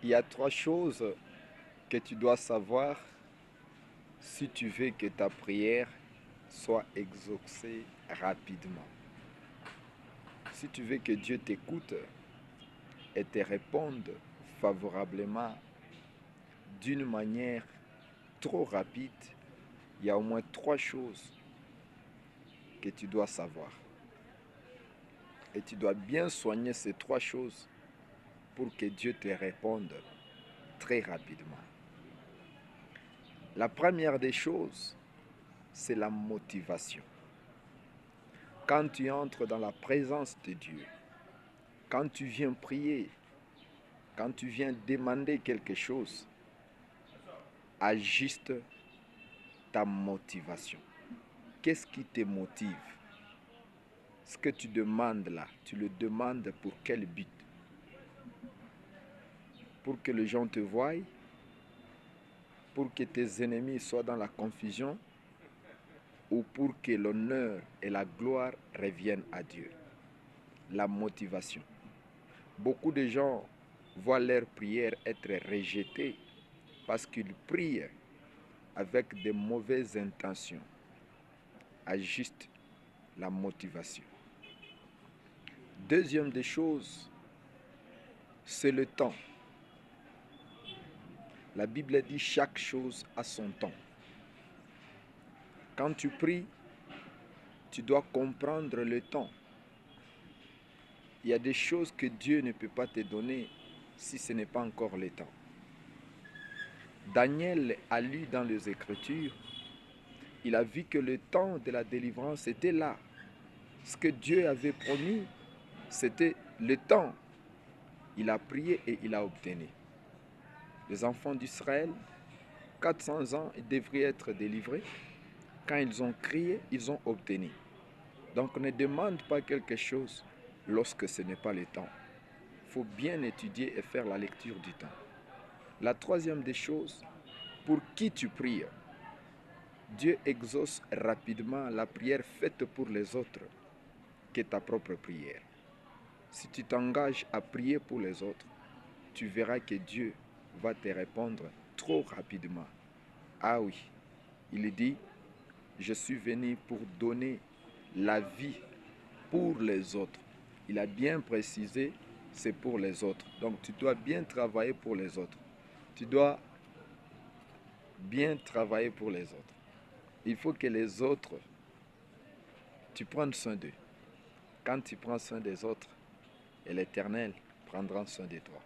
Il y a trois choses que tu dois savoir si tu veux que ta prière soit exaucée rapidement. Si tu veux que Dieu t'écoute et te réponde favorablement d'une manière trop rapide, il y a au moins trois choses que tu dois savoir. Et tu dois bien soigner ces trois choses pour que Dieu te réponde très rapidement. La première des choses, c'est la motivation. Quand tu entres dans la présence de Dieu, quand tu viens prier, quand tu viens demander quelque chose, ajuste ta motivation. Qu'est-ce qui te motive? Ce que tu demandes là, tu le demandes pour quel but? Pour que les gens te voient? Pour que tes ennemis soient dans la confusion? Ou pour que l'honneur et la gloire reviennent à Dieu? La motivation. Beaucoup de gens voient leur prière être rejetée parce qu'ils prient avec de mauvaises intentions. Ajuste la motivation. Deuxième des choses, c'est le temps. La Bible dit chaque chose a son temps. Quand tu pries, tu dois comprendre le temps. Il y a des choses que Dieu ne peut pas te donner si ce n'est pas encore le temps. Daniel a lu dans les Écritures, il a vu que le temps de la délivrance était là. Ce que Dieu avait promis, c'était le temps. Il a prié et il a obtenu. Les enfants d'Israël, 400 ans, ils devraient être délivrés. Quand ils ont crié, ils ont obtenu. Donc ne demande pas quelque chose lorsque ce n'est pas le temps. Il faut bien étudier et faire la lecture du temps. La troisième des choses, pour qui tu pries, Dieu exauce rapidement la prière faite pour les autres que ta propre prière. Si tu t'engages à prier pour les autres, tu verras que Dieu va te répondre trop rapidement. Ah oui, il dit, je suis venu pour donner la vie pour les autres. Il a bien précisé, c'est pour les autres. Donc tu dois bien travailler pour les autres. Tu dois bien travailler pour les autres. Il faut que les autres, tu prennes soin d'eux. Quand tu prends soin des autres, et l'Éternel prendra soin de toi.